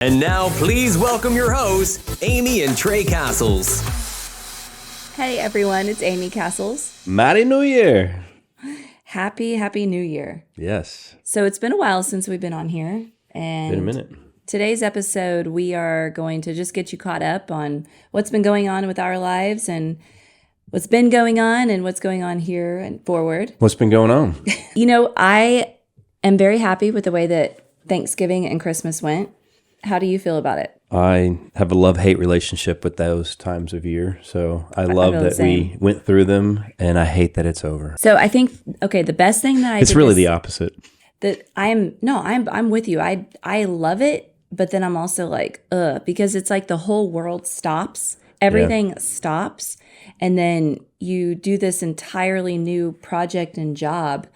And now, please welcome your hosts, Amy and Tray Cassles. Hey everyone, it's Amy Cassles. Merry New Year. Happy New Year. Yes. So it's been a while since we've been on here. And Been a minute. Today's episode, we are going to just get you caught up on what's been going on with our lives and what's been going on and what's going on here and forward. What's been going on? You know, I am very happy with the way that Thanksgiving and Christmas went. How do you feel about it? I have a love-hate relationship with those times of year. So I love that we went through them, and I hate that it's over. So I think, okay, the best thing that I It's did really is the opposite. that I'm with you. I love it, but then I'm also like, because it's like the whole world stops. Everything stops. And then you do this entirely new project and job.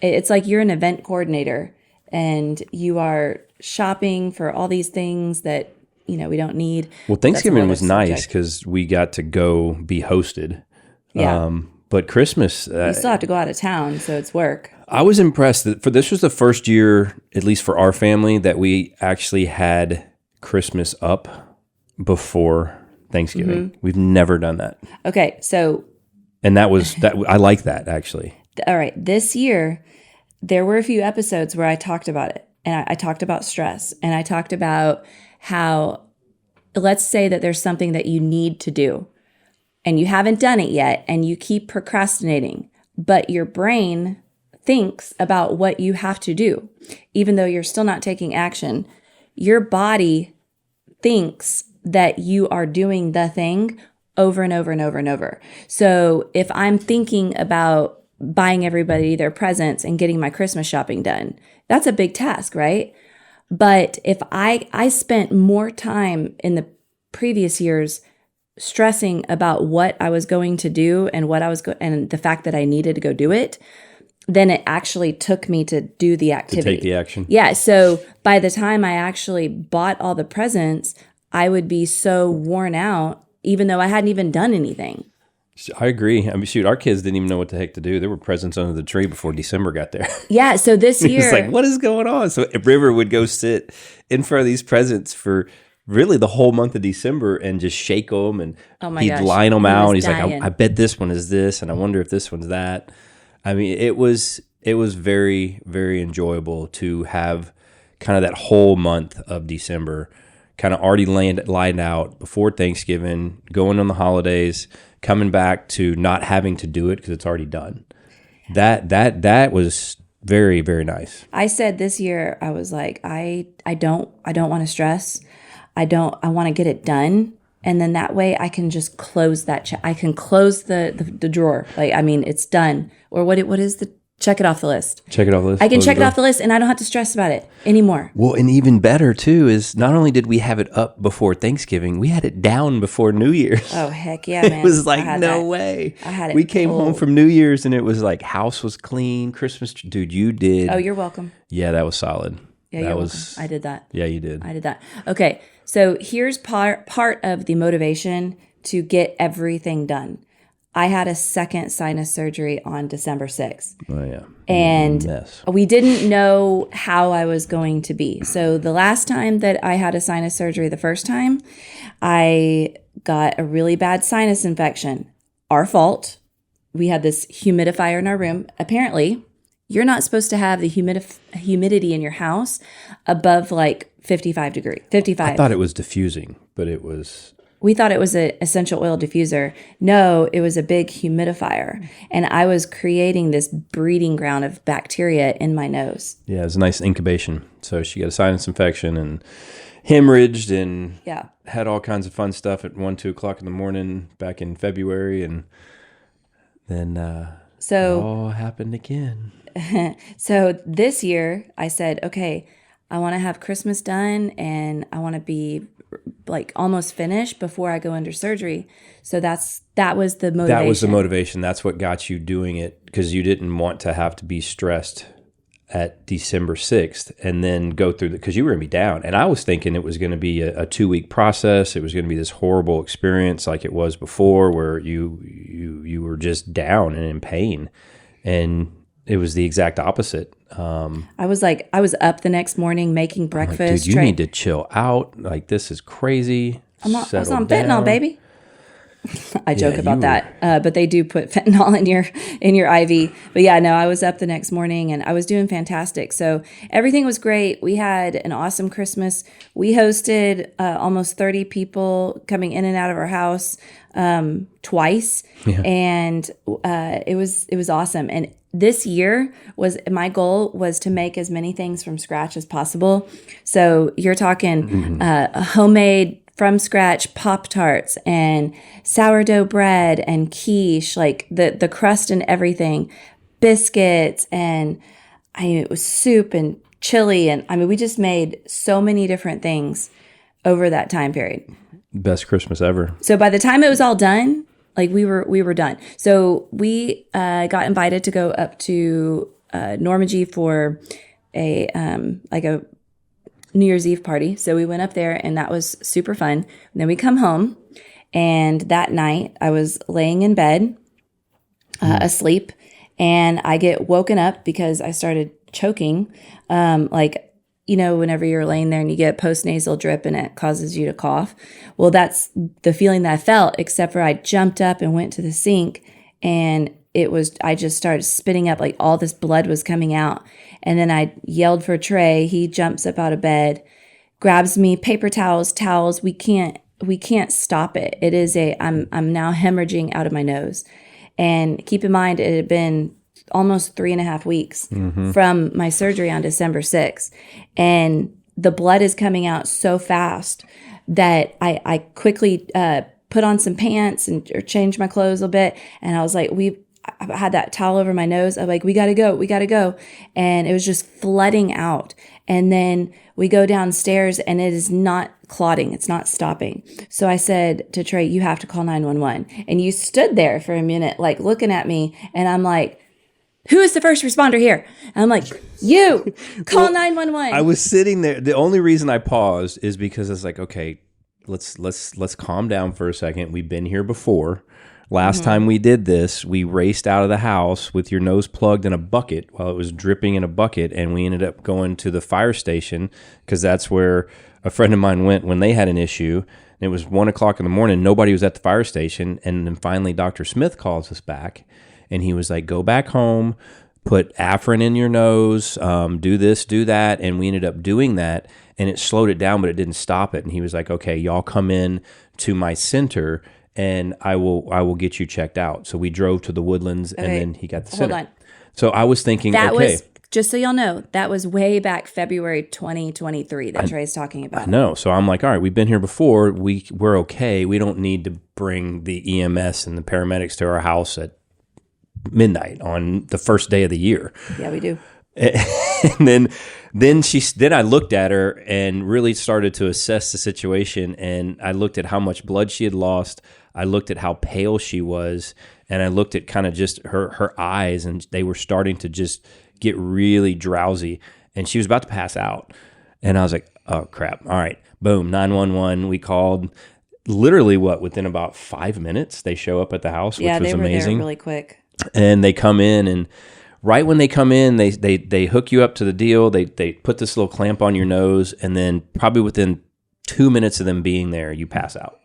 It's like you're an event coordinator and you are shopping for all these things that, you know, we don't need. Well, Thanksgiving was nice because we got to go be hosted. Yeah. But Christmas... you still have to go out of town, so it's work. I was impressed that this was the first year, at least for our family, that we actually had Christmas up before Thanksgiving. Mm-hmm. We've never done that. Okay, so... And that was... I like that, actually. All right, this year, there were a few episodes where I talked about it. And I talked about stress. And I talked about how, let's say that there's something that you need to do. And you haven't done it yet. And you keep procrastinating. But your brain thinks about what you have to do. Even though you're still not taking action. Your body thinks that you are doing the thing over and over and over and over. So if I'm thinking about buying everybody their presents and getting my Christmas shopping done, that's a big task, right? But if I spent more time in the previous years stressing about what I was going to do and and the fact that I needed to go do it, then it actually took me to do the activity. To take the action. Yeah. So by the time I actually bought all the presents, I would be so worn out, even though I hadn't even done anything. I agree. I mean, shoot, our kids didn't even know what the heck to do. There were presents under the tree before December got there. Yeah, so this year... It's like, what is going on? So River would go sit in front of these presents for really the whole month of December and just shake them, and he'd line them out. And he's like, I bet this one is this, and I wonder if this one's that. I mean, it was very, very enjoyable to have kind of that whole month of December kind of already lined out before Thanksgiving, going on the holidays, coming back to not having to do it because it's already done. That was very, very nice. I said this year, I was like, I don't want to stress. I want to get it done. And then that way I can just close that. I can close the drawer. Like, I mean, it's done. Or what is the check it off the list? Check it off the list. I can check it off the list and I don't have to stress about it anymore. Well, and even better too is not only did we have it up before Thanksgiving, we had it down before New Year's. Oh, heck yeah, man. It was like, no way. I had it. We came home from New Year's and it was like house was clean, Christmas. Dude, you did. Oh, you're welcome. Yeah, that was solid. Yeah, you're welcome. I did that. Yeah, you did. I did that. Okay, so here's part of the motivation to get everything done. I had a second sinus surgery on December 6th. Oh, yeah. And we didn't know how I was going to be. So the last time that I had a sinus surgery, the first time, I got a really bad sinus infection. Our fault. We had this humidifier in our room. Apparently, you're not supposed to have the humidity in your house above like 55 degrees. 55. I thought it was diffusing, but it was... We thought it was an essential oil diffuser. No, it was a big humidifier. And I was creating this breeding ground of bacteria in my nose. Yeah, it was a nice incubation. So she got a sinus infection and hemorrhaged and had all kinds of fun stuff at 1, 2 o'clock in the morning back in February. And then it all happened again. So this year I said, okay, I want to have Christmas done and I want to be like almost finished before I go under surgery. So that was the motivation. That was the motivation. That's what got you doing it, because you didn't want to have to be stressed at December 6th and then go through because you were going to be down. And I was thinking it was going to be a 2-week process. It was going to be this horrible experience like it was before where you were just down and in pain. And it was the exact opposite. I was up the next morning making breakfast. Like, dude, you need to chill out. Like, this is crazy. I was on fentanyl, baby. I joke about that, but they do put fentanyl in your IV. But yeah, no, I was up the next morning and I was doing fantastic. So everything was great. We had an awesome Christmas. We hosted almost 30 people coming in and out of our house twice, and it was awesome. And this year my goal was to make as many things from scratch as possible. So you're talking homemade from scratch Pop-Tarts and sourdough bread and quiche, like the crust and everything, biscuits, and it was soup and chili. And we just made so many different things over that time period. Best Christmas ever. So by the time it was all done, like we were done. So we got invited to go up to Normandy for a New Year's Eve party. So we went up there and that was super fun. And then we come home, and that night I was laying in bed, asleep, and I get woken up because I started choking. Whenever you're laying there and you get postnasal drip and it causes you to cough. Well, that's the feeling that I felt, except for I jumped up and went to the sink, and I just started spitting up, like all this blood was coming out. And then I yelled for Trey. He jumps up out of bed, grabs me, paper towels. We can't stop it. It is I'm now hemorrhaging out of my nose. And keep in mind, it had been almost 3.5 weeks from my surgery on December 6th. And the blood is coming out so fast that I quickly put on some pants or changed my clothes a little bit. And I was like, I had that towel over my nose. I'm like, we got to go. And it was just flooding out. And then we go downstairs and it is not clotting. It's not stopping. So I said to Trey, you have to call 911. And you stood there for a minute, like looking at me. And I'm like, who is the first responder here? And I'm like, you call 911. I was sitting there. The only reason I paused is because I was like, okay, let's calm down for a second. We've been here before. Last time we did this, we raced out of the house with your nose plugged in a bucket while it was dripping in a bucket, and we ended up going to the fire station because that's where a friend of mine went when they had an issue. And it was 1:00 in the morning. Nobody was at the fire station, and then finally Dr. Smith calls us back, and he was like, go back home, put Afrin in your nose, do this, do that, and we ended up doing that, and it slowed it down, but it didn't stop it. And he was like, okay, y'all come in to my center, and I will get you checked out. So we drove to the Woodlands, and then he got the center. Hold on. So I was thinking, that was, just so y'all know, that was way back February 2023 that Trey's talking about. I know. So I'm like, all right, we've been here before. We're okay. We don't need to bring the EMS and the paramedics to our house at midnight on the first day of the year. Yeah, we do. And then I looked at her and really started to assess the situation, and I looked at how much blood she had lost. I looked at how pale she was, and I looked at kind of just her eyes, and they were starting to just get really drowsy, and she was about to pass out. And I was like, oh crap. All right. Boom. 911. We called. Literally within about 5 minutes they show up at the house, which was amazing. Yeah, they were there really quick. And they come in, and right when they come in, they hook you up to the deal. They put this little clamp on your nose, and then probably within 2 minutes of them being there, you pass out.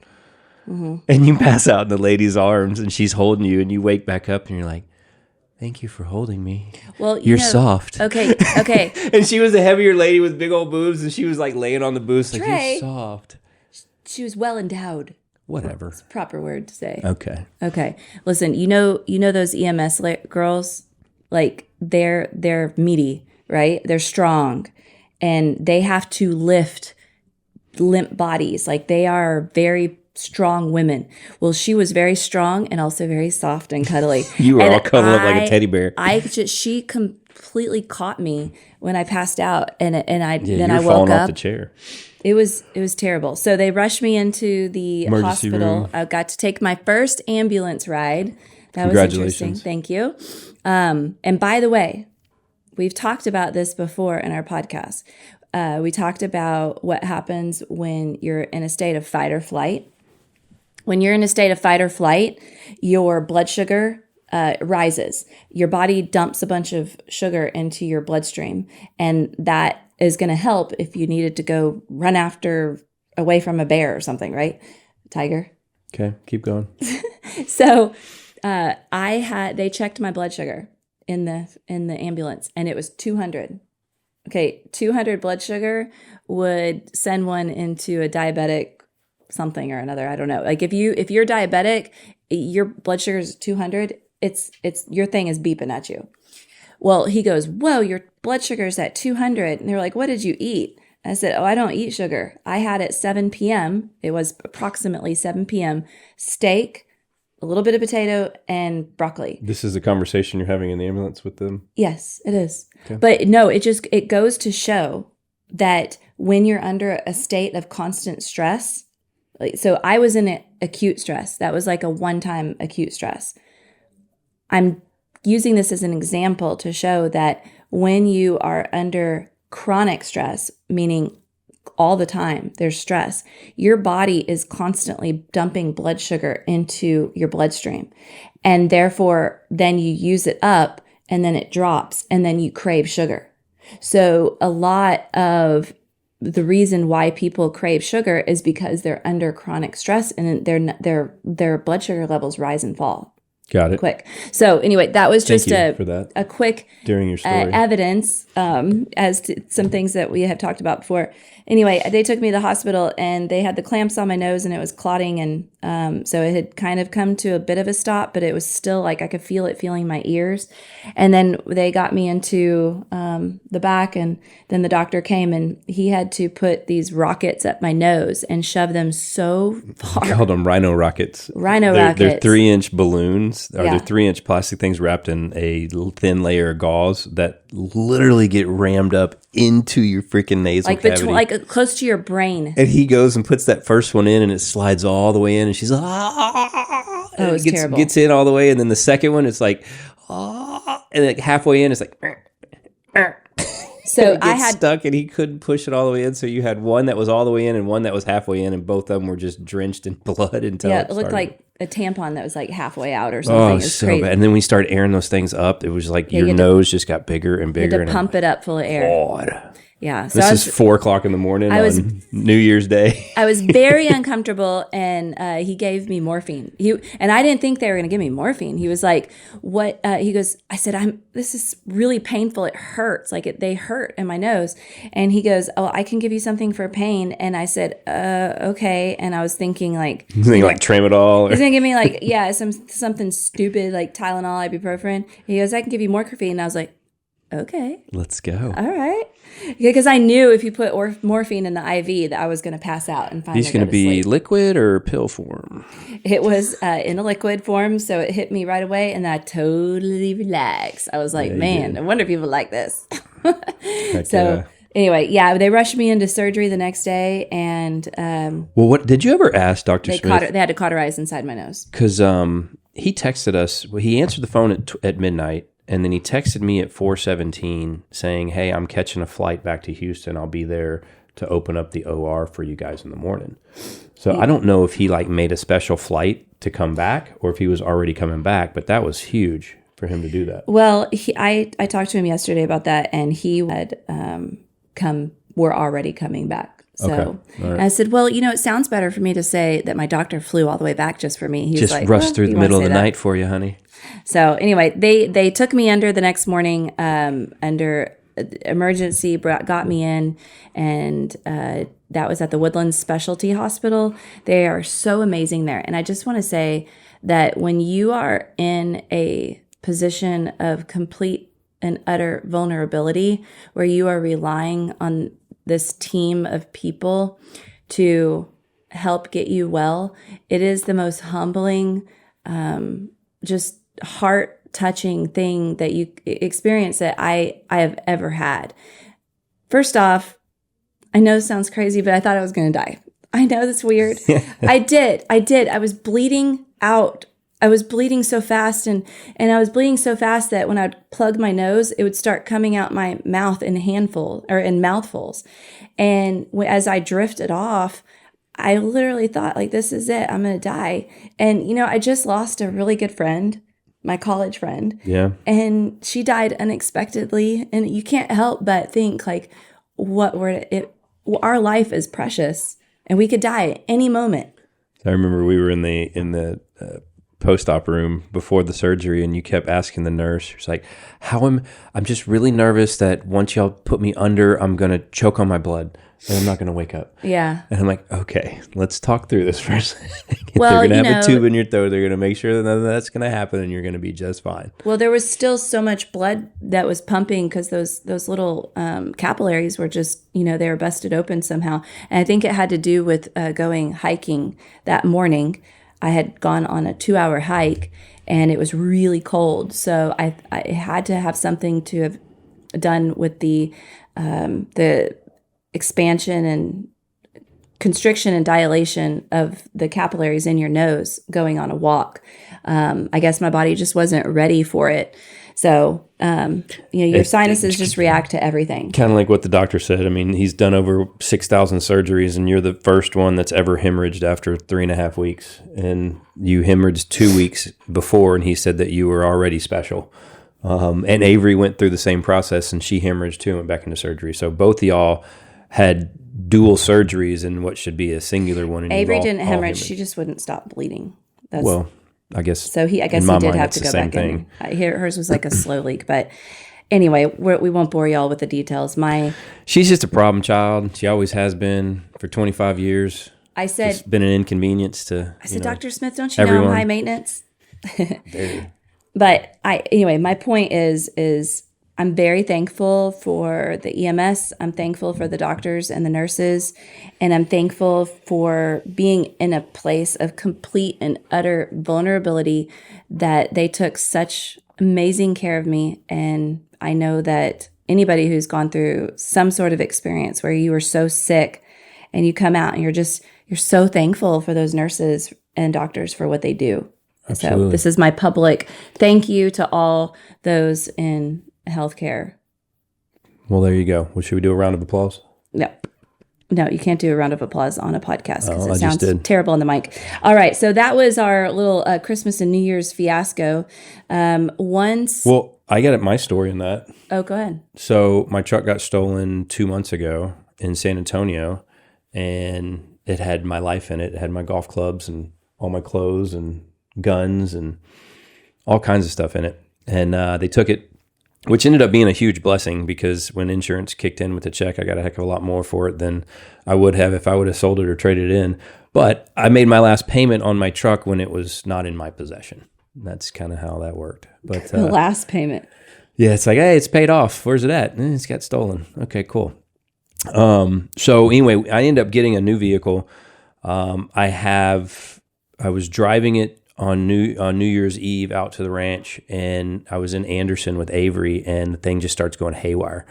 And you pass out in the lady's arms, and she's holding you, and you wake back up, and you're like, thank you for holding me. Well, you're soft. Okay. And she was a heavier lady with big old boobs, and she was like laying on the boobs like, you're soft. She was well endowed. Whatever. It's a proper word to say. Okay. Listen, you know those EMS girls, like they're meaty, right? They're strong, and they have to lift limp bodies. Like, they are very strong women. Well, she was very strong and also very soft and cuddly. You were all cuddled up like a teddy bear. She completely caught me when I passed out, and I woke up. Falling off the chair. It was terrible. So they rushed me into the emergency hospital. room. I got to take my first ambulance ride. That was interesting. Thank you. And by the way, we've talked about this before in our podcast. We talked about what happens when you're in a state of fight or flight. When you're in a state of fight or flight, your blood sugar rises. Your body dumps a bunch of sugar into your bloodstream, and that is going to help if you needed to go run away from a bear or something, right? Tiger. Okay, keep going. So they checked my blood sugar in the ambulance, and it was 200. Okay, 200 blood sugar would send one into a diabetic something or another. I don't know. Like if you're diabetic, your blood sugar is 200. It's your thing is beeping at you. Well, he goes, whoa, your blood sugar is at 200. And they were like, what did you eat? I said, I don't eat sugar. I had at 7 p.m. It was approximately 7 p.m. steak, a little bit of potato, and broccoli. This is the conversation you're having in the ambulance with them? Yes, it is. Okay. But no, it goes to show that when you're under a state of constant stress, so I was in acute stress. That was like a one-time acute stress. I'm using this as an example to show that when you are under chronic stress, meaning all the time there's stress, your body is constantly dumping blood sugar into your bloodstream. And therefore, then you use it up and then it drops and then you crave sugar. So a lot of the reason why people crave sugar is because they're under chronic stress and their blood sugar levels rise and fall. Got it. Quick. So anyway, that was just a quick during your story evidence as to some things that we have talked about before. Anyway, they took me to the hospital and they had the clamps on my nose and it was clotting. And so it had kind of come to a bit of a stop, but it was still like I could feel it feeling my ears. And then they got me into the back, and then the doctor came and he had to put these rockets up my nose and shove them so far. I called them rhino rockets. Rockets. They're 3-inch balloons. Or Yeah. they're 3-inch plastic things wrapped in a thin layer of gauze that literally get rammed up into your freaking nasal cavity. Like close to your brain. And he goes and puts that first one in and it slides all the way in and she's like, Oh, it's terrible. Gets in all the way. And then the second one, it's like, and like halfway in, it's like, So I had stuck and he couldn't push it all the way in. So you had one that was all the way in and one that was halfway in, and both of them were just drenched in blood until it looked like a tampon that was like halfway out or something. It was so crazy. bad. And then we started airing those things up. It was like your nose just got bigger and bigger. You had to pump it up full of air. God. Yeah. So this is 4:00 in the morning on New Year's Day. I was very uncomfortable, and he gave me morphine. And I didn't think they were going to give me morphine. He was like, "What?" He goes, "I said, this is really painful. It hurts. They hurt in my nose." And he goes, "Oh, I can give you something for pain." And I said, "Okay." And I was thinking like Tramadol. He's gonna give me something stupid like Tylenol, ibuprofen. He goes, "I can give you morphine." And I was like, "Okay, let's go." All right. Because I knew if you put morphine in the IV that I was going to pass out and finally He's going to be sleep. liquid or pill form? It was in a liquid form, so it hit me right away, and I totally relaxed. I was like, man, I wonder if people like this. Anyway, they rushed me into surgery the next day, and what did you ever ask Dr. Smith? They had to cauterize inside my nose. Because he texted us. Well, he answered the phone at midnight. And then he texted me at 4:17 saying, "Hey, I'm catching a flight back to Houston. I'll be there to open up the OR for you guys in the morning." So I don't know if he made a special flight to come back or if he was already coming back, but that was huge for him to do that. Well, I talked to him yesterday about that, and he had we're already coming back. So okay. Right. I said, well, it sounds better for me to say that my doctor flew all the way back just for me. He's just like, rushed through the middle of the night for you, honey. So anyway, they took me under the next morning, under emergency, got me in, and that was at the Woodlands Specialty Hospital. They are so amazing there. And I just want to say that when you are in a position of complete and utter vulnerability, where you are relying on this team of people to help get you well, it is the most humbling, just heart-touching thing that you experience that I have ever had. First off, I know this sounds crazy, but I thought I was going to die. I know that's weird. I did. I was bleeding out. I was bleeding so fast, and I was bleeding so fast that when I'd plug my nose, it would start coming out my mouth in mouthfuls. And as I drifted off, I literally thought, this is it. I'm going to die. And, I just lost a really good friend my college friend. Yeah. And she died unexpectedly. And you can't help but think like, our life is precious and we could die at any moment. I remember we were in the post-op room before the surgery, and you kept asking the nurse, she's like, I'm just really nervous that once y'all put me under, I'm going to choke on my blood and I'm not going to wake up. Yeah. And I'm like, okay, let's talk through this for a second. Well, they're going to have a tube in your throat. They're going to make sure that none of that's going to happen and you're going to be just fine. Well, there was still so much blood that was pumping because those little capillaries were just, they were busted open somehow. And I think it had to do with going hiking that morning. I had gone on a 2-hour hike and it was really cold. So I had to have something to have done with the expansion and constriction and dilation of the capillaries in your nose going on a walk. I guess my body just wasn't ready for it. So, your sinuses just react to everything. Kind of like what the doctor said. I mean, he's done over 6,000 surgeries and you're the first one that's ever hemorrhaged after 3.5 weeks. And you hemorrhaged 2 weeks before, and he said that you were already special. And Avery went through the same process and she hemorrhaged too and went back into surgery. So both of y'all had dual surgeries in what should be a singular one. And Avery didn't hemorrhage. She just wouldn't stop bleeding. I guess. So I guess he did have to go back in. Hers was like a slow leak, but anyway, we won't bore y'all with the details. She's just a problem child. She always has been for 25 years. I said, it's been an inconvenience to. I said, Dr. Smith, don't you know I'm high maintenance? But anyway, my point is I'm very thankful for the EMS. I'm thankful for the doctors and the nurses. And I'm thankful for being in a place of complete and utter vulnerability that they took such amazing care of me. And I know that anybody who's gone through some sort of experience where you are so sick and you come out and you're so thankful for those nurses and doctors for what they do. Absolutely. So this is my public thank you to all those in healthcare. Well, there you go. Well, should we do a round of applause? No, you can't do a round of applause on a podcast because it sounds terrible on the mic. All right, so that was our little Christmas and New Year's fiasco. Well, I got my story in that. Oh, go ahead. So my truck got stolen 2 months ago in San Antonio, and it had my life in it. It had my golf clubs and all my clothes and guns and all kinds of stuff in it. And they took it, which ended up being a huge blessing because when insurance kicked in with the check, I got a heck of a lot more for it than I would have if I would have sold it or traded it in. But I made my last payment on my truck when it was not in my possession. That's kind of how that worked. But the last payment. Yeah, it's like, hey, it's paid off. Where's it at? It's got stolen. Okay, cool. So anyway, I ended up getting a new vehicle. I was driving it on New Year's Eve out to the ranch, and I was in Anderson with Avery, and the thing just starts going haywire.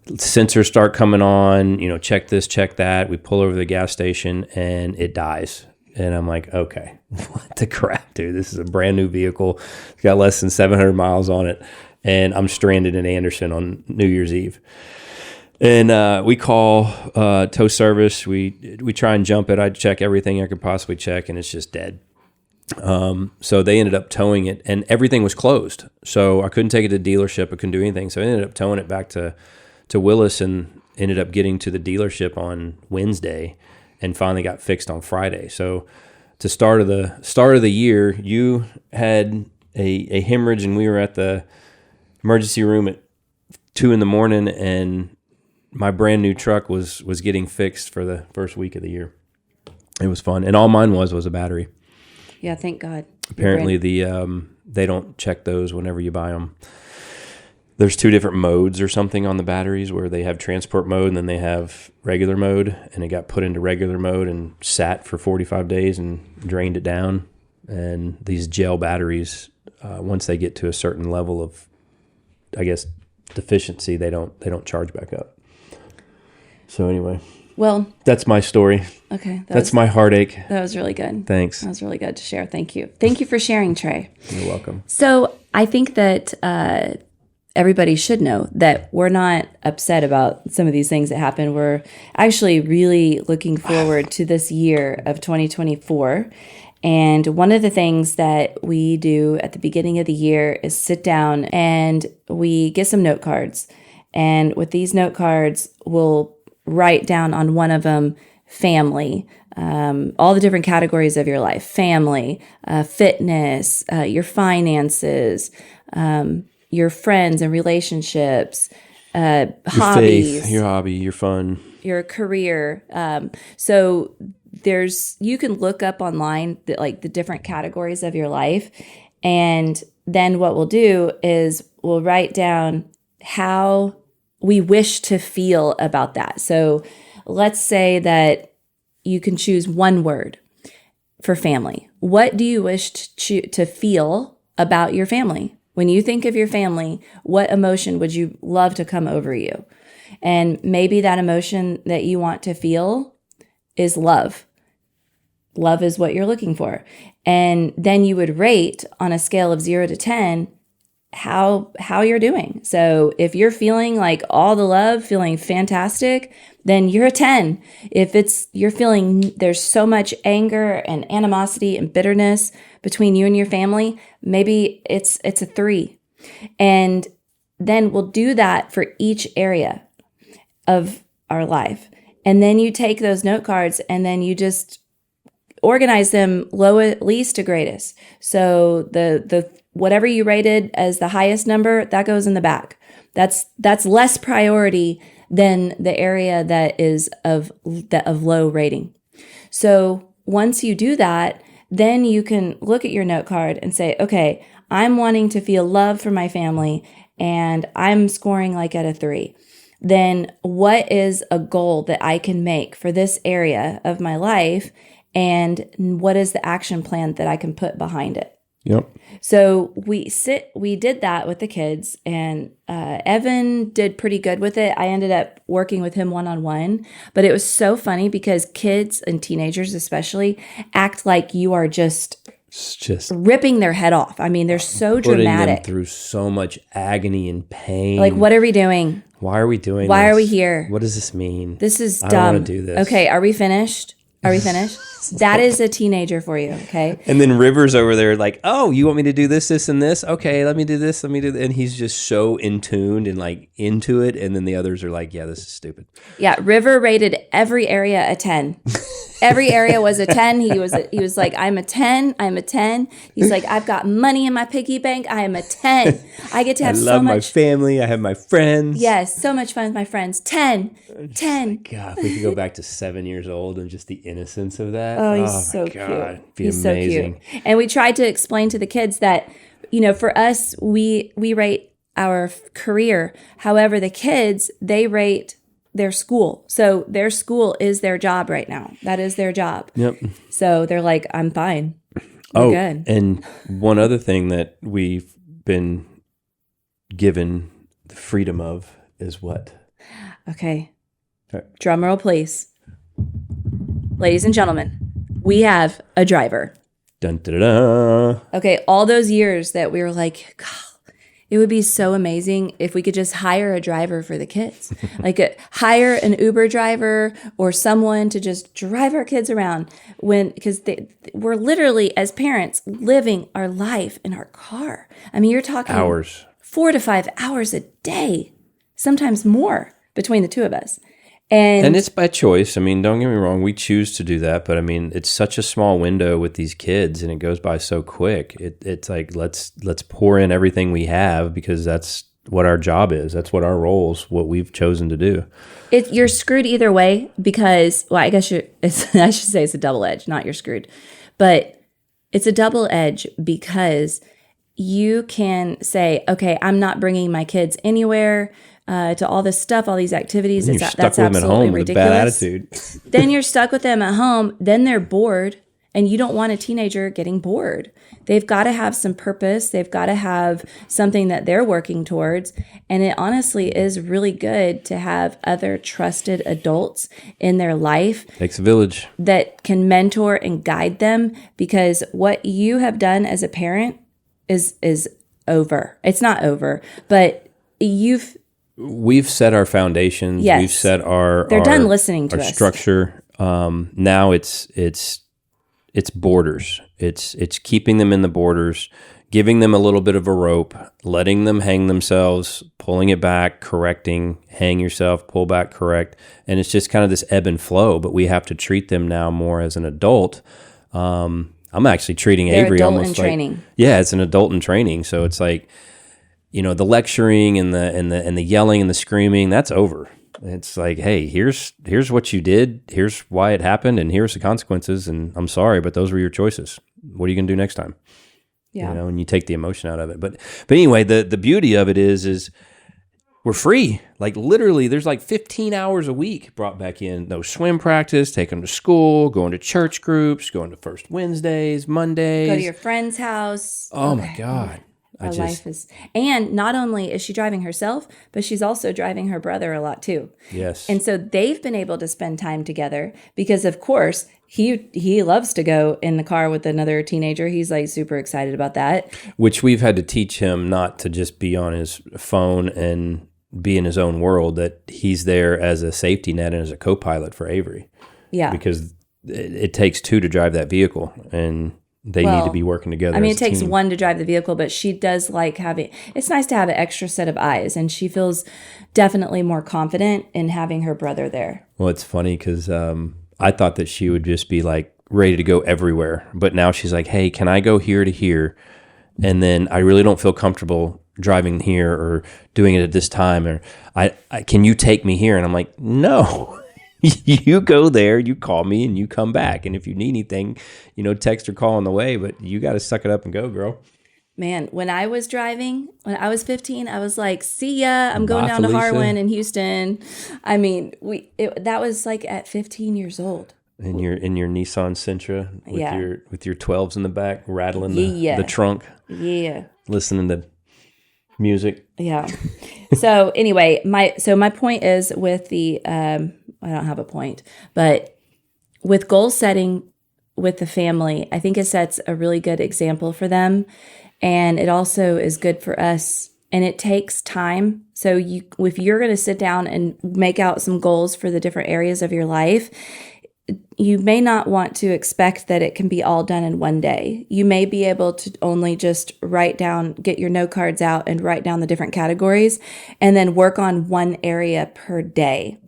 Sensors start coming on, check this, check that. We pull over to the gas station, and it dies. And I'm like, okay, what the crap, dude? This is a brand new vehicle. It's got less than 700 miles on it, and I'm stranded in Anderson on New Year's Eve. And we call tow service. We try and jump it. I check everything I could possibly check, and it's just dead. So they ended up towing it, and everything was closed. So I couldn't take it to the dealership. I couldn't do anything. So I ended up towing it back to Willis, and ended up getting to the dealership on Wednesday, and finally got fixed on Friday. So to start of the year, you had a hemorrhage, and we were at the emergency room at 2 a.m, and my brand new truck was getting fixed for the first week of the year. It was fun, and all mine was a battery. Yeah, thank God. Apparently, they don't check those whenever you buy them. There's 2 different modes or something on the batteries, where they have transport mode and then they have regular mode, and it got put into regular mode and sat for 45 days and drained it down. And these gel batteries, once they get to a certain level of, I guess, deficiency, they don't charge back up. So anyway. Well, that's my story. Okay. That's my heartache. That was really good. Thanks. That was really good to share. Thank you. Thank you for sharing, Trey. You're welcome. So I think that everybody should know that we're not upset about some of these things that happen. We're actually really looking forward to this year of 2024. And one of the things that we do at the beginning of the year is sit down and we get some note cards. And with these note cards, we'll write down on one of them family, all the different categories of your life, family, fitness, your finances, your friends and relationships, hobbies, your hobby, your fun, your career. So you can look up online the different categories of your life. And then what we'll do is we'll write down how we wish to feel about that. So let's say that you can choose one word for family. What do you wish to feel about your family? When you think of your family, what emotion would you love to come over you? And maybe that emotion that you want to feel is love. Love is what you're looking for. And then you would rate on a scale of 0 to 10 how you're doing. So if you're feeling like all the love, feeling fantastic, then you're a 10. If you're feeling there's so much anger and animosity and bitterness between you and your family, maybe it's a 3. And then we'll do that for each area of our life. And then you take those note cards and then you just organize them least to greatest. So the whatever you rated as the highest number, that goes in the back. That's less priority than the area that is of low rating. So once you do that, then you can look at your note card and say, okay, I'm wanting to feel love for my family and I'm scoring like at a 3. Then what is a goal that I can make for this area of my life? And what is the action plan that I can put behind it? Yep. So we did that with the kids, and Evan did pretty good with it. I ended up working with him one-on-one, but it was so funny because kids and teenagers especially act like you are just ripping their head off. I mean, they're so dramatic. Them through so much agony and pain. Like, what are we doing? Why are we doing this? Why are we here? What does this mean? This is dumb. I don't want to do this. Okay, are we finished? Are we finished? That is a teenager for you, okay? And then River's over there like, oh, you want me to do this, this, and this? Okay, let me do this, let me do that. And he's just so in tuned and like into it. And then the others are like, yeah, this is stupid. Yeah, River rated every area a 10. Every area was a 10. He was like, I'm a 10. I'm a 10. He's like, I've got money in my piggy bank. I am a 10. I get to have so much. I love my family. I have my friends. Yes, so much fun with my friends. 10. 10. God, we could go back to 7 years old and just the innocence of that. Oh, he's so cute. It'd be he's amazing. So cute. And we tried to explain to the kids that, for us, we rate our career. However, the kids, they rate their school. So their school is their job right now. That is their job. Yep. So they're like, I'm fine. We're good. And one other thing that we've been given the freedom of is what? Okay. Drum roll, please. Ladies and gentlemen, we have a driver. Dun, da, da, da. Okay, all those years that we were like, God, it would be so amazing if we could just hire a driver for the kids. Hire an Uber driver or someone to just drive our kids around because we're literally, as parents, living our life in our car. I mean, you're talking hours, 4 to 5 hours a day, sometimes more between the two of us. And it's by choice. I mean, don't get me wrong. We choose to do that. But I mean, it's such a small window with these kids and it goes by so quick. It's like, let's pour in everything we have because that's what our job is. That's what our role is, what we've chosen to do. You're screwed either way because, well, I guess I should say it's a double edge, not you're screwed. But it's a double edge because you can say, okay, I'm not bringing my kids anywhere. To all this stuff, all these activities. You're stuck with them at home with a bad attitude. Then you're stuck with them at home. Then they're bored, and you don't want a teenager getting bored. They've got to have some purpose. They've got to have something that they're working towards. And it honestly is really good to have other trusted adults in their life. Takes a village. That can mentor and guide them because what you have done as a parent is over. It's not over, but we've set our foundations. Yes. We've set They're done listening to us. Structure. Now it's it's borders. It's keeping them in the borders, giving them a little bit of a rope, letting them hang themselves, pulling it back, correcting, hang yourself, pull back, correct. And it's just kind of this ebb and flow, but we have to treat them now more as an adult. I'm actually treating They're Avery adult almost in like, training. Yeah, it's an adult in training. So it's like, you know, the lecturing and the yelling and the screaming, that's over. It's like, hey, here's what you did, here's why it happened, and here's the consequences, and I'm sorry, but those were your choices. What are you gonna do next time? Yeah. You know, and you take the emotion out of it. But anyway, the beauty of it is we're free. Like literally, there's like 15 hours a week brought back in. No swim practice, take them to school, going to church groups, going to First Wednesdays, Mondays. Go to your friend's house. Oh my God. Life is, and not only is she driving herself, but she's also driving her brother a lot too. Yes. And so they've been able to spend time together because, of course, he loves to go in the car with another teenager. He's like super excited about that. Which we've had to teach him not to just be on his phone and be in his own world, that he's there as a safety net and as a co-pilot for Avery. Yeah. Because it takes two to drive that vehicle, and they need to be working together. I mean, as it takes team. one to drive the vehicle, but she does like having, it's nice to have an extra set of eyes, and she feels definitely more confident in having her brother there. Well, it's funny because I thought that she would just be like ready to go everywhere. But now she's like, hey, can I go here to here? And then I really don't feel comfortable driving here or doing it at this time. Or I can you take me here? And I'm like, no. You go there, you call me, and you come back. And if you need anything, you know, text or call on the way, but you got to suck it up and go, girl. Man, when I was driving, when I was 15, I was like, see ya, I'm going Bye, down Felicia. to Harwin in Houston. I mean, that was like at 15 years old. In your Nissan Sentra with your 12s in the back, rattling the trunk. Yeah. Listening to music. Yeah. So anyway, my point is with the I don't have a point, but with goal setting with the family, I think it sets a really good example for them, and it also is good for us. And it takes time. So if you're going to sit down and make out some goals for the different areas of your life, you may not want to expect that it can be all done in one day. You may be able to only just write down, get your note cards out and write down the different categories, and then work on one area per day.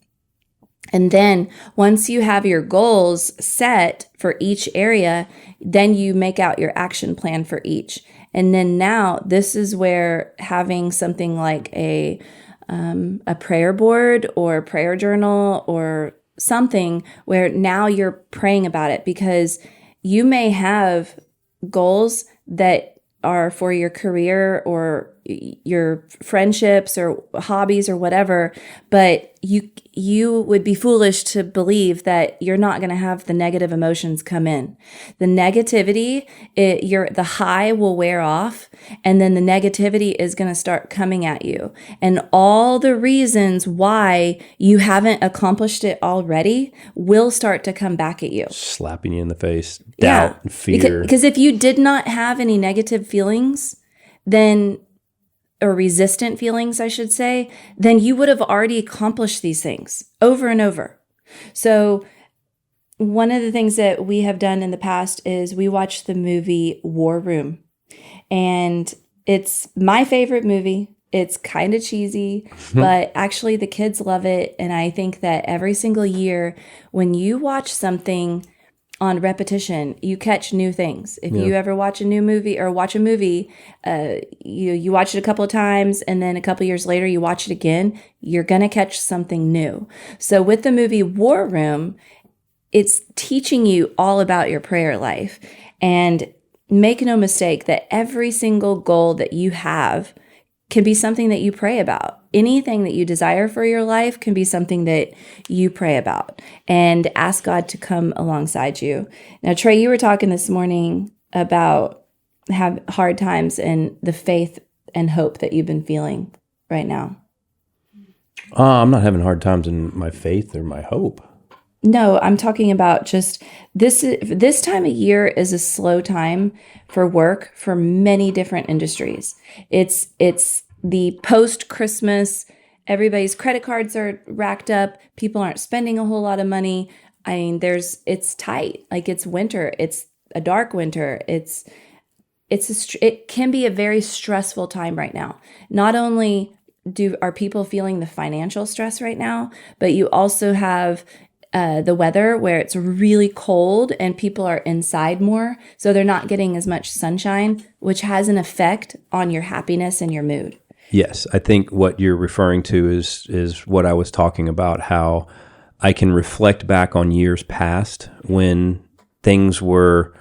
And then once you have your goals set for each area, then you make out your action plan for each. And then now this is where having something like a prayer board or a prayer journal or something where now you're praying about it, because you may have goals that are for your career or your friendships or hobbies or whatever, but you would be foolish to believe that you're not going to have the negative emotions come in. The negativity, the high will wear off, and then the negativity is going to start coming at you. And all the reasons why you haven't accomplished it already will start to come back at you. Slapping you in the face, doubt, and fear. Because if you did not have any negative feelings, then or resistant feelings, I should say, then you would have already accomplished these things over and over. So one of the things that we have done in the past is we watched the movie War Room. And it's my favorite movie. It's kind of cheesy, but actually the kids love it. And I think that every single year when you watch something on repetition, you catch new things. If you ever watch a new movie or watch a movie, you watch it a couple of times and then a couple of years later you watch it again, you're going to catch something new. So with the movie War Room, it's teaching you all about your prayer life. And make no mistake that every single goal that you have can be something that you pray about. Anything that you desire for your life can be something that you pray about and ask God to come alongside you. Now, Trey, you were talking this morning about have hard times and the faith and hope that you've been feeling right now. I'm not having hard times in my faith or my hope. No, I'm talking about just this time of year is a slow time for work for many different industries. It's the post-Christmas, everybody's credit cards are racked up. People aren't spending a whole lot of money. I mean, it's tight. Like it's winter. It's a dark winter. It can be a very stressful time right now. Not only are people feeling the financial stress right now, but you also have the weather where it's really cold and people are inside more. So they're not getting as much sunshine, which has an effect on your happiness and your mood. Yes. I think what you're referring to is what I was talking about, how I can reflect back on years past when things were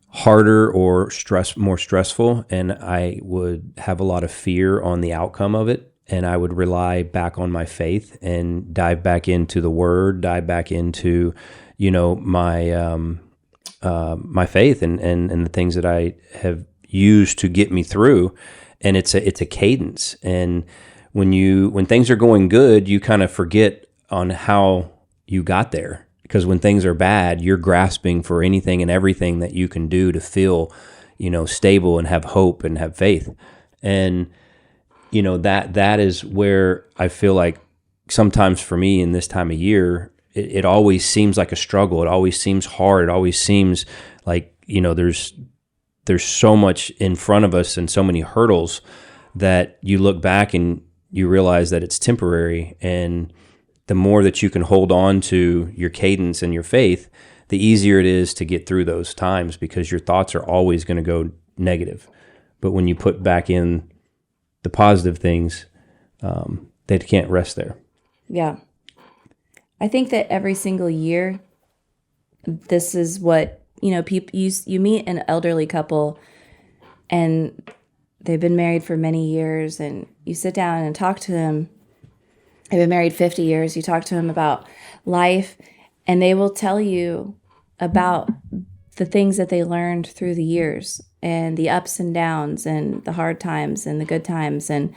harder or more stressful, and I would have a lot of fear on the outcome of it. And I would rely back on my faith and dive back into the Word, dive back into, my my faith and the things that I have used to get me through. And it's a cadence. And when things are going good, you kind of forget on how you got there. Because when things are bad, you're grasping for anything and everything that you can do to feel, stable and have hope and have faith. And that is where I feel like sometimes for me in this time of year, it always seems like a struggle. It always seems hard. It always seems like, there's so much in front of us and so many hurdles that you look back and you realize that it's temporary. And the more that you can hold on to your cadence and your faith, the easier it is to get through those times, because your thoughts are always going to go negative. But when you put back in the positive things, they can't rest there. Yeah. I think that every single year, this is what, people, you meet an elderly couple and they've been married for many years, and you sit down and talk to them. They've been married 50 years. You talk to them about life, and they will tell you about the things that they learned through the years and the ups and downs and the hard times and the good times. And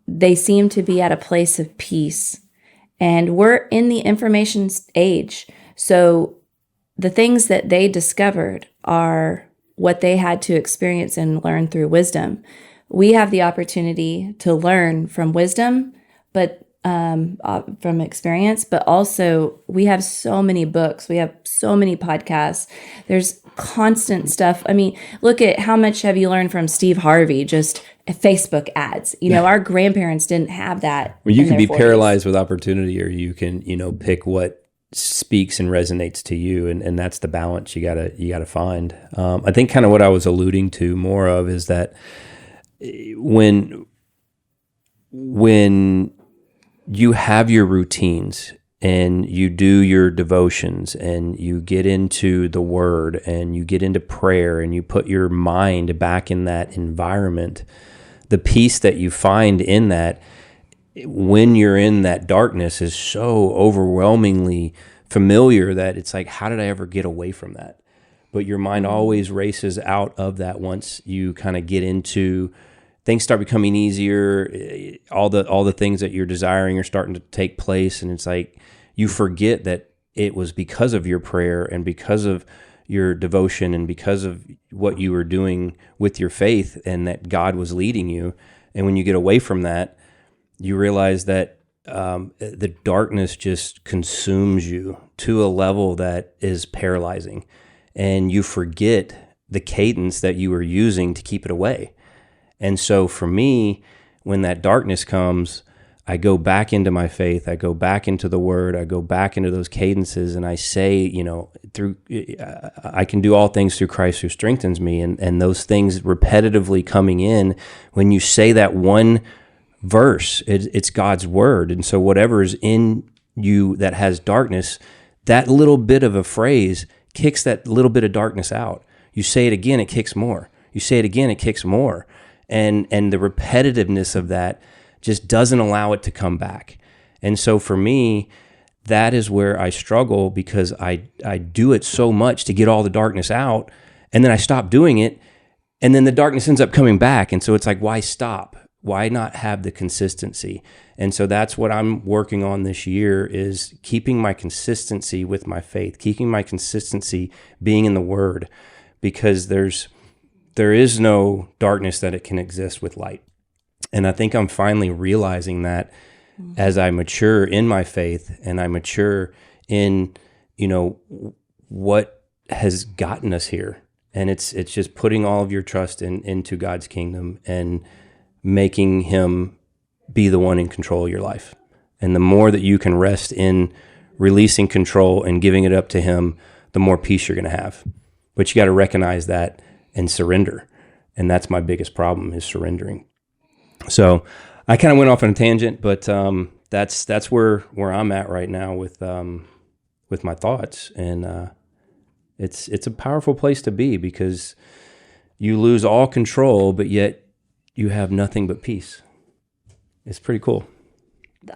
they seem to be at a place of peace. And we're in the information age. So the things that they discovered are what they had to experience and learn through wisdom. We have the opportunity to learn from wisdom, but from experience, but also we have so many books, we have so many podcasts, there's constant stuff. I mean, look at how much have you learned from Steve Harvey, just Facebook ads. Our grandparents didn't have that. Well, you can be 40s. Paralyzed with opportunity, or you can, pick what speaks and resonates to you, and that's the balance you gotta find. I think kind of what I was alluding to more of is that when you have your routines and you do your devotions and you get into the Word and you get into prayer and you put your mind back in that environment, the peace that you find in that when you're in that darkness is so overwhelmingly familiar that it's like, how did I ever get away from that? But your mind always races out of that once you kind of get into things start becoming easier, all the things that you're desiring are starting to take place, and it's like you forget that it was because of your prayer and because of your devotion and because of what you were doing with your faith, and that God was leading you. And when you get away from that, you realize that the darkness just consumes you to a level that is paralyzing, and you forget the cadence that you were using to keep it away. And so for me, when that darkness comes, I go back into my faith, I go back into the Word, I go back into those cadences, and I say, I can do all things through Christ who strengthens me. And those things repetitively coming in, when you say that one verse, it's God's Word. And so whatever is in you that has darkness, that little bit of a phrase kicks that little bit of darkness out. You say it again, it kicks more. You say it again, it kicks more. And the repetitiveness of that just doesn't allow it to come back. And so for me, that is where I struggle, because I do it so much to get all the darkness out, and then I stop doing it, and then the darkness ends up coming back. And so it's like, why stop? Why not have the consistency? And so that's what I'm working on this year, is keeping my consistency with my faith, keeping my consistency being in the Word, because there is no darkness that it can exist with light. And I think I'm finally realizing that as I mature in my faith and I mature in, what has gotten us here. And it's just putting all of your trust into God's kingdom and making him be the one in control of your life. And the more that you can rest in releasing control and giving it up to him, the more peace you're going to have. But you got to recognize that and surrender. And that's my biggest problem, is surrendering. So I kind of went off on a tangent, but that's where I'm at right now with my thoughts. And it's a powerful place to be, because you lose all control, but yet you have nothing but peace. It's pretty cool.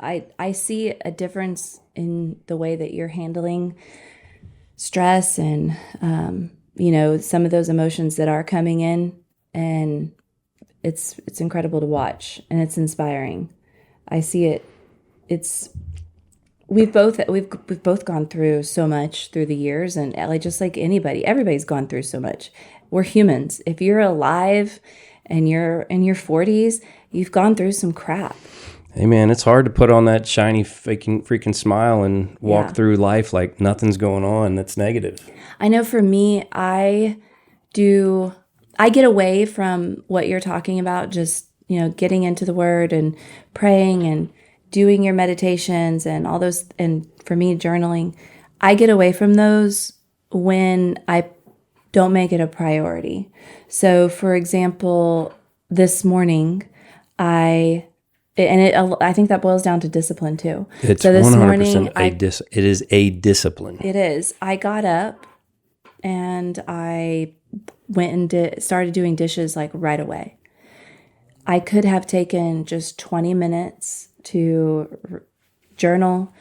I see a difference in the way that you're handling stress and, some of those emotions that are coming in, and it's incredible to watch, and it's inspiring. I see it. We've both gone through so much through the years, and just like everybody's gone through so much. We're humans. If you're alive and you're in your 40s, you've gone through some crap. Hey man, it's hard to put on that shiny freaking smile and walk through life like nothing's going on that's negative. I know for me, I get away from what you're talking about, just, getting into the word and praying and doing your meditations and all those. And for me, journaling, I get away from those when I don't make it a priority. So for example, this morning, I think that boils down to discipline too. It's so this 100% morning, it is a discipline. It is. I got up and I went and started doing dishes like right away. I could have taken just 20 minutes to journal,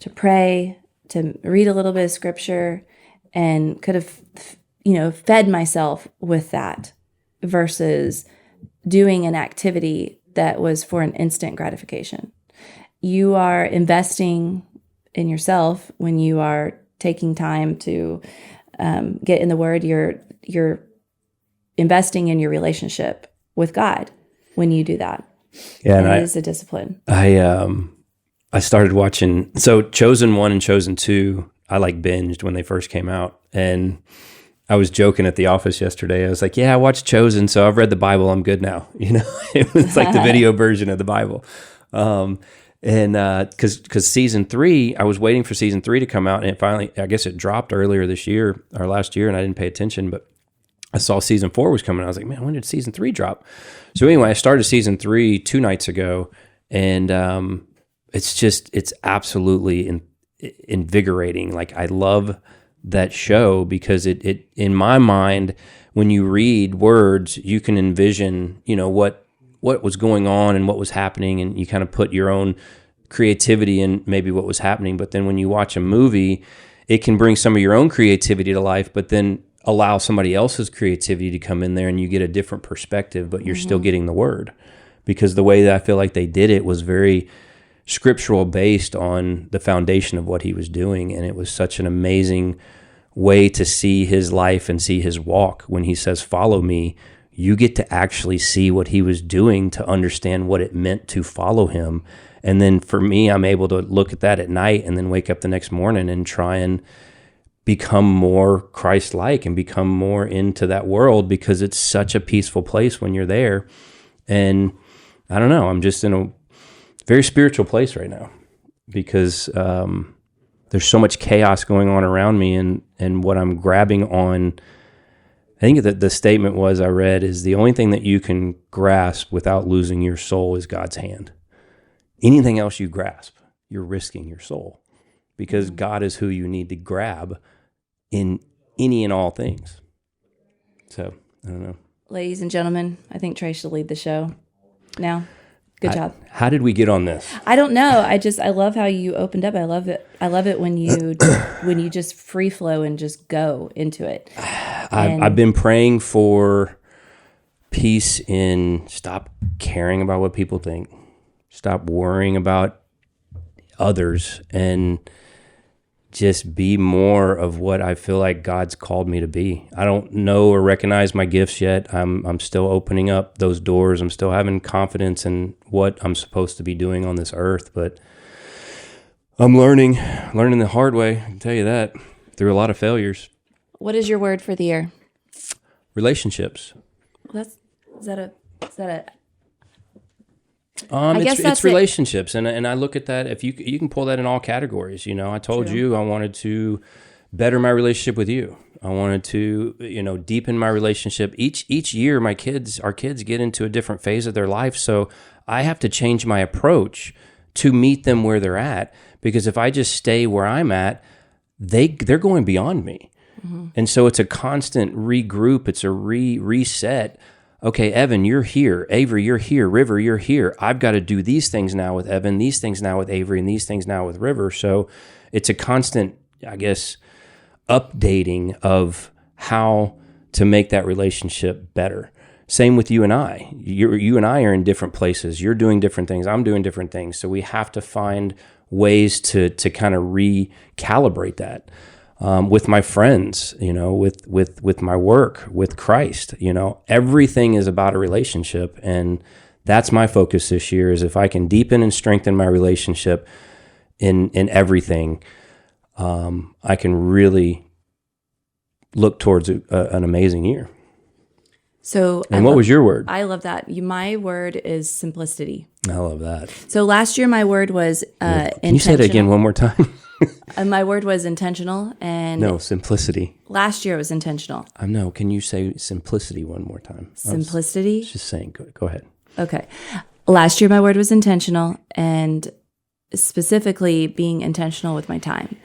to pray, to read a little bit of scripture, and could have, fed myself with that versus doing an activity that was for an instant gratification. You are investing in yourself when you are taking time to get in the Word. You're investing in your relationship with God when you do that. Yeah, and it is a discipline. I started watching, so Chosen 1 and Chosen 2, I binged when they first came out. And I was joking at the office yesterday. I was like, yeah, I watched Chosen, so I've read the Bible. I'm good now. It was like the video version of the Bible. And because season 3, I was waiting for season 3 to come out, and it finally, I guess it dropped earlier this year or last year, and I didn't pay attention, but I saw season 4 was coming. I was like, man, when did season 3 drop? So anyway, I started season 3 2 nights ago, and it's absolutely invigorating. I love that show because it in my mind, when you read words, you can envision, what was going on and what was happening, and you kind of put your own creativity in maybe what was happening. But then when you watch a movie, it can bring some of your own creativity to life, but then allow somebody else's creativity to come in there, and you get a different perspective, but you're still getting the word. Because the way that I feel like they did it was very scriptural, based on the foundation of what he was doing. And it was such an amazing way to see his life and see his walk. When he says, follow me, you get to actually see what he was doing to understand what it meant to follow him. And then for me, I'm able to look at that at night and then wake up the next morning and try and become more Christ-like and become more into that world, because it's such a peaceful place when you're there. And I don't know, I'm just in a very spiritual place right now, because there's so much chaos going on around me, and what I'm grabbing on, I think that the statement was, I read, is the only thing that you can grasp without losing your soul is God's hand. Anything else you grasp, you're risking your soul, because God is who you need to grab in any and all things. So, I don't know. Ladies and gentlemen, I think Tray should lead the show now. Good job. How did we get on this? I don't know. I love how you opened up. I love it when you just free flow and just go into it. I've been praying for peace in stop caring about what people think, stop worrying about others, and just be more of what I feel like God's called me to be. I don't know or recognize my gifts yet. I'm still opening up those doors. I'm still having confidence in what I'm supposed to be doing on this earth, but I'm learning the hard way. I can tell you that, through a lot of failures. What is your word for the year? Relationships. Is that a it's relationships, and I look at that. If you can pull that in all categories. I told you I wanted to better my relationship with you. I wanted to deepen my relationship. Each year, our kids get into a different phase of their life, so I have to change my approach to meet them where they're at. Because if I just stay where I'm at, they're going beyond me, and so it's a constant regroup. It's a reset. Okay, Evan, you're here. Avery, you're here. River, you're here. I've got to do these things now with Evan, these things now with Avery, and these things now with River. So it's a constant, I guess, updating of how to make that relationship better. Same with you and I. You and I are in different places. You're doing different things. I'm doing different things. So we have to find ways to kind of recalibrate that. With my friends, with my work, with Christ, everything is about a relationship. And that's my focus this year, is if I can deepen and strengthen my relationship in everything, I can really look towards an amazing year. So, and what was your word? I love that. My word is simplicity. I love that. So last year my word was intentional. Can you say it again one more time? My word was intentional, and no, simplicity. Last year it was intentional. No, can you say simplicity one more time? Simplicity? Just saying. Go ahead. Okay. Last year my word was intentional, and specifically being intentional with my time.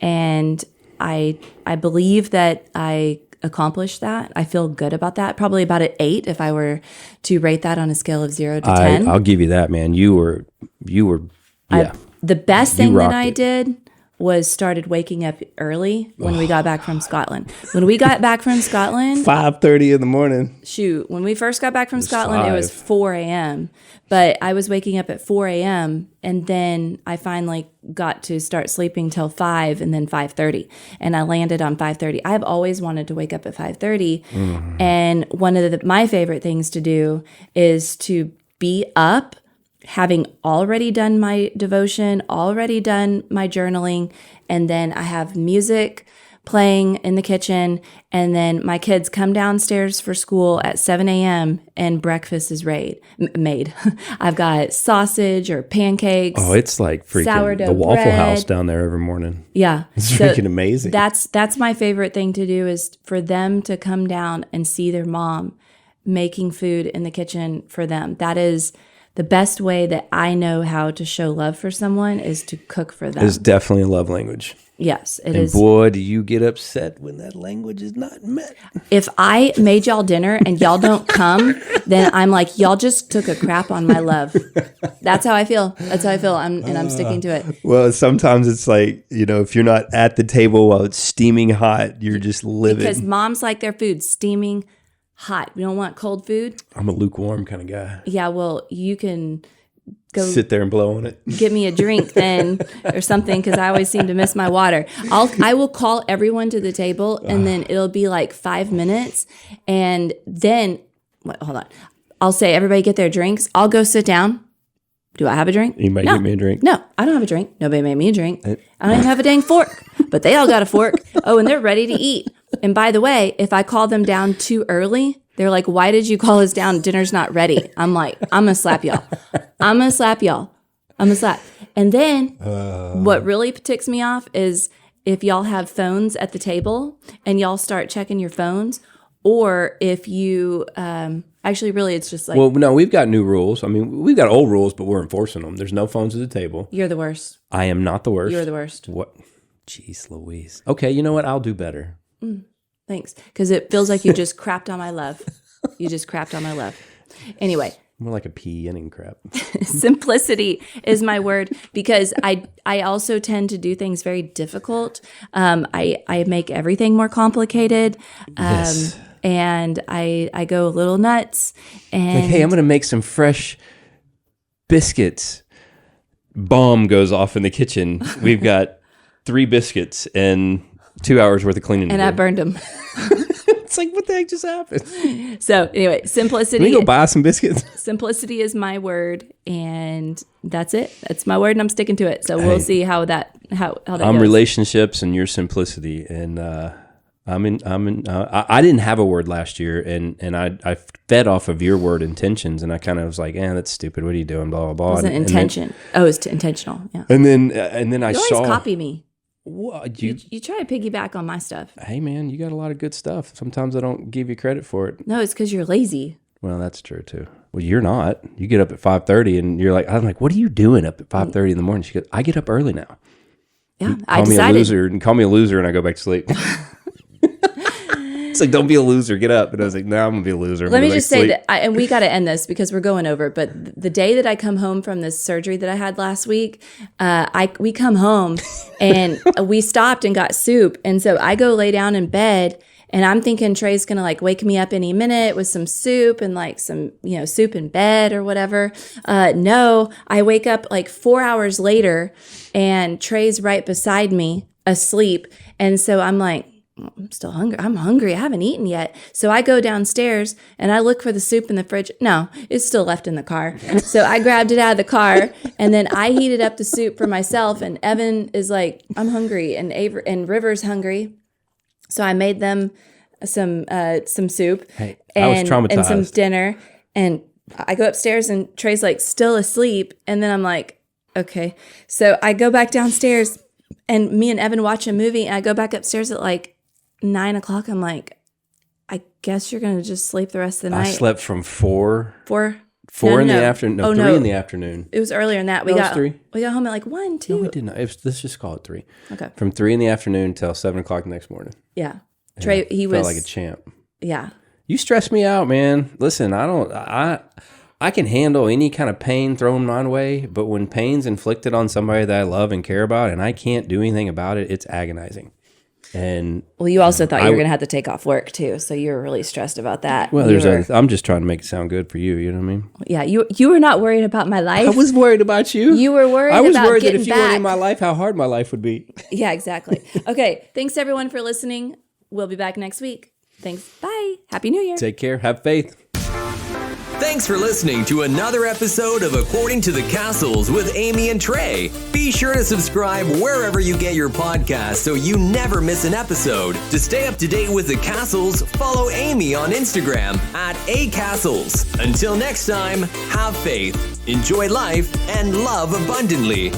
And I believe that I accomplished that. I feel good about that. Probably about an 8 if I were to rate that on a scale of 0 to 10. I'll give you that, man. You were. Yeah. The best thing that I did was started waking up early when we got back from Scotland. When we got back from Scotland, 5:30 in the morning. Shoot, when we first got back from Scotland, it was 4 a.m. But I was waking up at 4 a.m. and then I finally got to start sleeping till 5 and then 5:30, and I landed on 5:30. I've always wanted to wake up at 5:30, and one of my favorite things to do is to be up, having already done my devotion, already done my journaling, and then I have music playing in the kitchen, and then my kids come downstairs for school at 7 a.m. and breakfast is made. I've got sausage or pancakes. Oh, it's like freaking sourdough the Waffle bread. House down there every morning. Yeah. It's freaking amazing. That's my favorite thing to do, is for them to come down and see their mom making food in the kitchen for them. That is the best way that I know how to show love for someone, is to cook for them. It's definitely a love language. Yes, it is. And boy, do you get upset when that language is not met. If I made y'all dinner and y'all don't come, then I'm like, y'all just took a crap on my love. That's how I feel. I'm sticking to it. Well, sometimes it's like, if you're not at the table while it's steaming hot, you're just living. Because moms like their food steaming hot. We don't want cold food. I'm a lukewarm kind of guy. Yeah, well, you can go sit there and blow on it. Get me a drink then or something, because I always seem to miss my water. I will call everyone to the table, and then it'll be like 5 minutes, and then hold on. I'll say, everybody get their drinks. I'll go sit down. Do I have a drink? You might give me a drink. No, I don't have a drink. Nobody made me a drink. I don't even have a dang fork, but they all got a fork. Oh, and they're ready to eat. And by the way, if I call them down too early, they're like, why did you call us down? Dinner's not ready. I'm like, I'm going to slap y'all. I'm going to slap. And then what really ticks me off is if y'all have phones at the table and y'all start checking your phones, or if you actually, really, it's just like... Well, no, we've got new rules. I mean, we've got old rules, but we're enforcing them. There's no phones at the table. You're the worst. I am not the worst. You're the worst. What? Jeez Louise. Okay, you know what? I'll do better. Thanks. Because it feels like you just crapped on my love. You just crapped on my love. Anyway. More like a pea inning crap. Simplicity is my word, because I also tend to do things very difficult. I make everything more complicated. Yes. And I go a little nuts. And like, hey, I'm going to make some fresh biscuits. Bomb goes off in the kitchen. We've got 3 biscuits and 2 hours worth of cleaning. And I burned them. It's like, what the heck just happened? So anyway, simplicity. Can we go buy some biscuits? Simplicity is my word, and that's it. That's my word, and I'm sticking to it. So we'll see how that goes. I'm relationships, and you're simplicity, and I didn't have a word last year, and I fed off of your word intentions, and I kind of was like, that's stupid. What are you doing? Blah, blah, blah. It wasn't intention. It was intentional. Yeah. And then I saw. You always copy me. What, you try to piggyback on my stuff. Hey, man, you got a lot of good stuff. Sometimes I don't give you credit for it. No, it's because you're lazy. Well, that's true, too. Well, you're not. You get up at 5:30, and you're like, I'm like, what are you doing up at 5:30 in the morning? She goes, I get up early now. Yeah, I decided. Call me a loser, and I go back to sleep. It's like, don't be a loser, get up. And I was like, no, I'm going to be a loser. Let me just say that, and we got to end this because we're going over, but the day that I come home from this surgery that I had last week, we come home and we stopped and got soup. And so I go lay down in bed and I'm thinking Trey's going to like wake me up any minute with some soup and like some, soup in bed or whatever. No, I wake up like 4 hours later and Trey's right beside me asleep. And so I'm like, I'm still hungry. I'm hungry. I haven't eaten yet. So I go downstairs and I look for the soup in the fridge. No, it's still left in the car. So I grabbed it out of the car and then I heated up the soup for myself. And Evan is like, I'm hungry. And River's hungry. So I made them some soup. Hey, I was traumatized. And some dinner. And I go upstairs and Trey's like still asleep. And then I'm like, okay. So I go back downstairs and me and Evan watch a movie. And I go back upstairs at like 9 o'clock. I'm like, I guess you're going to just sleep the rest of the night. I slept from 4 in the afternoon. No, 3 in the afternoon. It was earlier than that. We got 3. We got home at like 1, 2. No, we didn't. Let's just call it 3. Okay. From 3 in the afternoon till 7 o'clock the next morning. Yeah. Trey, he felt was like a champ. Yeah. You stress me out, man. Listen, I can handle any kind of pain thrown my way, but when pain's inflicted on somebody that I love and care about and I can't do anything about it, it's agonizing. And well, you also thought you were going to have to take off work too, so you were really stressed about that. Well, I'm just trying to make it sound good for you. You know what I mean? Yeah, you were not worried about my life. I was worried about you. You were worried. I was about worried that getting if you back. weren't in my life, how hard my life would be. Yeah, exactly. Okay, thanks everyone for listening. We'll be back next week. Thanks. Bye. Happy New Year. Take care. Have faith. Thanks for listening to another episode of According to the Cassles with Amy and Trey. Be sure to subscribe wherever you get your podcasts so you never miss an episode. To stay up to date with the Cassles, follow Amy on Instagram @acassles. Until next time, have faith, enjoy life, and love abundantly.